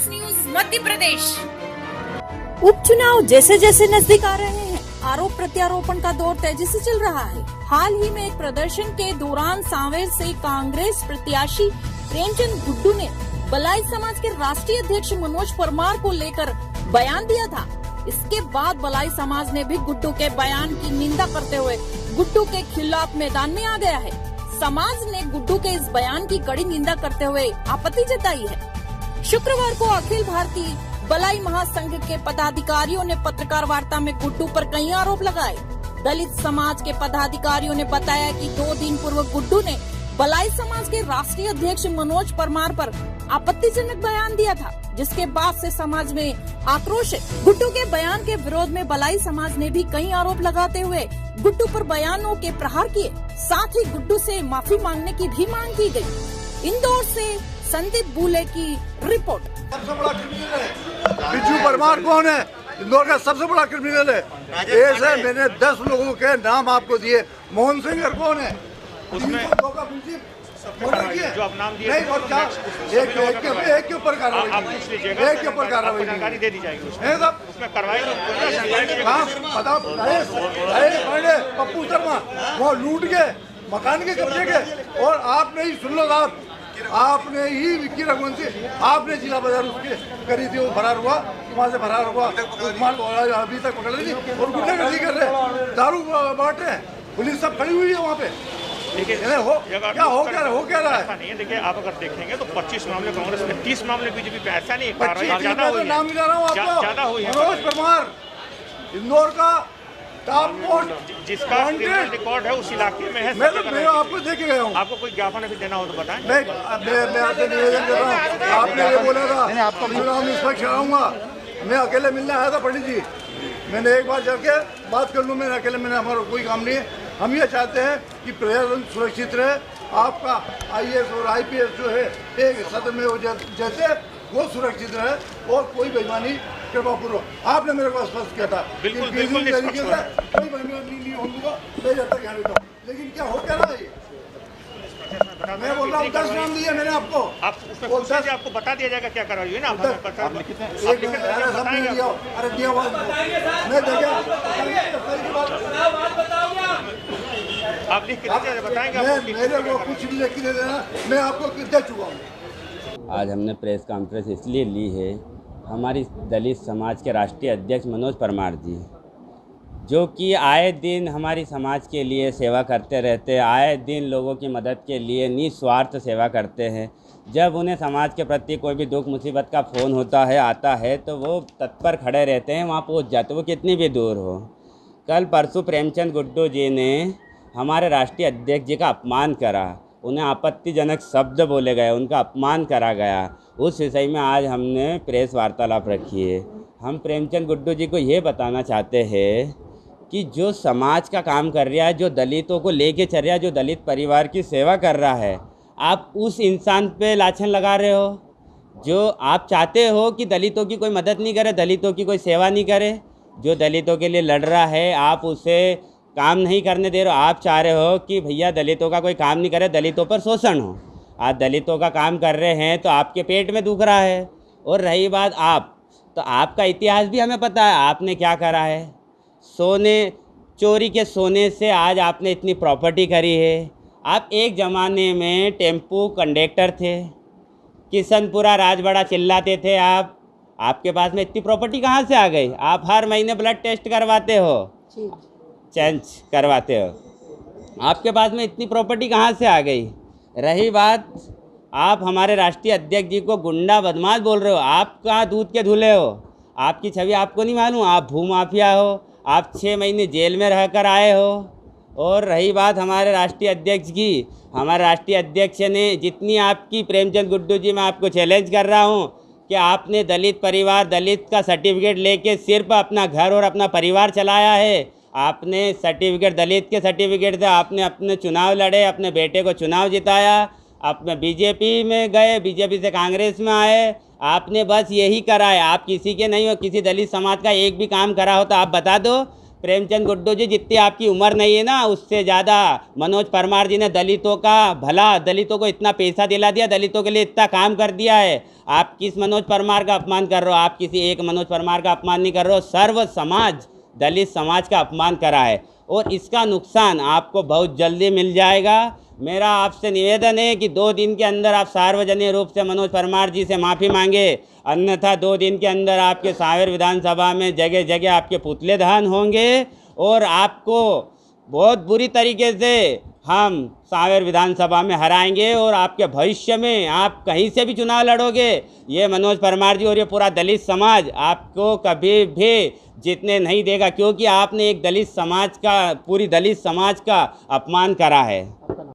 X news Madhya Pradesh. उपचुनाव जैसे जैसे नजदीक आ रहे हैं, आरोप प्रत्यारोपण का दौर तेजी से चल रहा है। हाल ही में एक प्रदर्शन के दौरान सांवेर से कांग्रेस प्रत्याशी प्रेमचंद गुड्डू ने बलाई समाज के राष्ट्रीय अध्यक्ष मनोज परमार को लेकर बयान दिया था। इसके बाद बलाई समाज ने भी गुड्डू के बयान की निंदा करते हुए गुड्डू के खिलाफ मैदान में आ गया है। समाज ने गुड्डू के इस बयान की कड़ी निंदा करते हुए आपत्ति जताई है। शुक्रवार को अखिल भारतीय बलाई महासंघ के पदाधिकारियों ने पत्रकार वार्ता में गुड्डू पर कई आरोप लगाए। दलित समाज के पदाधिकारियों ने बताया कि 2 दिन पूर्व गुड्डू ने बलाई समाज के राष्ट्रीय अध्यक्ष मनोज परमार पर आपत्तिजनक बयान दिया था, जिसके बाद से समाज में आक्रोश है। गुड्डू के बयान के विरोध में बलाई समाज ने भी कई आरोप लगाते हुए गुड्डू पर बयानों के प्रहार किए। साथ ही गुड्डू से माफी मांगने की भी मांग की गई। इंदौर से संदीप बुले की रिपोर्ट। सबसे बड़ा क्रिमिनल है बिजू परमार। कौन है? इंदौर का सबसे बड़ा क्रिमिनल है। ऐसे मैंने 10 लोगों के नाम आपको दिए। मोहन सिंह कौन है? उसमें जो आप नाम दिए नहीं, और क्या एक के ऊपर कार्रवाई, आप पूछ लीजिएगा, एक के ऊपर कार्रवाई जानकारी दे दी जाएगी। उसमें कार्रवाई पता पप्पू शर्मा वो लूट के मकान के कब्जे के, और आपने ही सुन लो साहब, आपने ही विक्की रघुवंशी आपने जिला बाजार उसके करी थी, वो फरार हुआ, वहाँ से फरार हुआ, अभी तक पकड़ ली और गुंडागर्दी कर रहे, दारू बांट रहे, पुलिस सब खड़ी हुई है वहाँ पे। देखिए हो क्या रहा है? नहीं है, देखिए आप अगर देखेंगे तो 25 मामले कांग्रेस में, 30 मामले बीजेपी पे, ऐसा नहीं है। नाम मिला रहा हूँ आपको, मनोज परमार इंदौर का टॉप मोस्ट जिसका रिकॉर्ड है उस इलाके में है। मैं आपको देख गया हूँ। आपको कोई ज्ञापन अभी देना हो तो बताएं। मैं आपसे निवेदन कर रहा हूँ, आपने ये बोला था आपको निष्पक्ष आऊँगा, मैं अकेले मिलने आया था पंडित जी, मैंने एक बार जाके बात कर लूँ, मैंने अकेले, मैंने हमारा कोई काम नहीं है। हम ये चाहते हैं कि प्रशासन सुरक्षित रहे, आपका IAS और IPS जो है एक सदन में हो जैसे वो सुरक्षित रहे, और कोई बेईमानी कृपापूर्वक, आपने मेरे को स्पष्ट किया था बिल्कुल तरीके से कोई बेईमानी नहीं होगा, मैं जब तक यहाँ रहता हूँ। लेकिन क्या हो क्या रहा है? मैं बोल रहा हूँ 10 नाम दिए मैंने आपको, आपको बता दिया जाएगा क्या कार्रवाई है ना। अरे दिया मैं आप लिख के बताएंगे, मेरे को कुछ भी लिख के दे देना, मैं आपको दे चुका हूँ। आज हमने प्रेस कॉन्फ्रेंस इसलिए ली है, हमारी दलित समाज के राष्ट्रीय अध्यक्ष मनोज परमार जी, जो कि आए दिन हमारी समाज के लिए सेवा करते रहते हैं, आए दिन लोगों की मदद के लिए निस्वार्थ सेवा करते हैं। जब उन्हें समाज के प्रति कोई भी दुख मुसीबत का फ़ोन होता है, आता है, तो वो तत्पर खड़े रहते हैं, वहाँ पहुँच जाते, वो कितनी भी दूर हो। कल परसों प्रेमचंद गुड्डू जी ने हमारे राष्ट्रीय अध्यक्ष जी का अपमान करा, उन्हें आपत्तिजनक शब्द बोले गए, उनका अपमान करा गया। उस विषय में आज हमने प्रेस वार्तालाप रखी है। हम प्रेमचंद गुड्डू जी को ये बताना चाहते हैं कि जो समाज का काम कर रहा है, जो दलितों को लेके चल रहा है, जो दलित परिवार की सेवा कर रहा है, आप उस इंसान पे लाछन लगा रहे हो। जो आप चाहते हो कि दलितों की कोई मदद नहीं करे, दलितों की कोई सेवा नहीं करे, जो दलितों के लिए लड़ रहा है, आप उसे काम नहीं करने दे रहे हो। आप चाह रहे हो कि भैया दलितों का कोई काम नहीं करे, दलितों पर शोषण हो। आप दलितों का काम कर रहे हैं तो आपके पेट में दुख रहा है। और रही बात आप, तो आपका इतिहास भी हमें पता है, आपने क्या करा है। सोने चोरी के सोने से आज आपने इतनी प्रॉपर्टी करी है। आप एक ज़माने में टेम्पू कंडक्टर थे, किशनपुरा राजवाड़ा चिल्लाते थे आप। आपके पास में इतनी प्रॉपर्टी कहाँ से आ गई? आप हर महीने ब्लड टेस्ट करवाते हो, चेंज करवाते हो, आपके पास में इतनी प्रॉपर्टी कहाँ से आ गई? रही बात, आप हमारे राष्ट्रीय अध्यक्ष जी को गुंडा बदमाश बोल रहे हो। आप कहाँ दूध के धुले हो? आपकी छवि आपको नहीं मालूम? आप भूमाफिया हो, आप 6 महीने जेल में रहकर आए हो। और रही बात हमारे राष्ट्रीय अध्यक्ष की, हमारे राष्ट्रीय अध्यक्ष ने जितनी आपकी, प्रेमचंद गुड्डू जी, मैं आपको चैलेंज कर रहा हूँ कि आपने दलित परिवार, दलित का सर्टिफिकेट लेके सिर्फ अपना घर और अपना परिवार चलाया है। आपने सर्टिफिकेट, दलित के सर्टिफिकेट थे, आपने अपने चुनाव लड़े, अपने बेटे को चुनाव जिताया, अपने बीजेपी में गए, बीजेपी से कांग्रेस में आए, आपने बस यही करा है। आप किसी के नहीं हो, किसी दलित समाज का एक भी काम करा हो तो आप बता दो। प्रेमचंद गुड्डू जी जितनी आपकी उम्र नहीं है ना, उससे ज़्यादा मनोज परमार जी ने दलितों का भला, दलितों को इतना पैसा दिला दिया, दलितों के लिए इतना काम कर दिया है। आप किस मनोज परमार का अपमान कर रहे हो? आप किसी एक मनोज परमार का अपमान नहीं कर रहे हो, सर्व समाज, दलित समाज का अपमान करा है और इसका नुकसान आपको बहुत जल्दी मिल जाएगा। मेरा आपसे निवेदन है कि 2 दिन के अंदर आप सार्वजनिक रूप से मनोज परमार जी से माफ़ी मांगे, अन्यथा 2 दिन के अंदर आपके सांवेर विधानसभा में जगह जगह आपके पुतले दहन होंगे और आपको बहुत बुरी तरीके से हम सांवेर विधानसभा में हराएंगे और आपके भविष्य में आप कहीं से भी चुनाव लड़ोगे, ये मनोज परमार जी और ये पूरा दलित समाज आपको कभी भी जीतने नहीं देगा, क्योंकि आपने एक दलित समाज का, पूरी दलित समाज का अपमान करा है।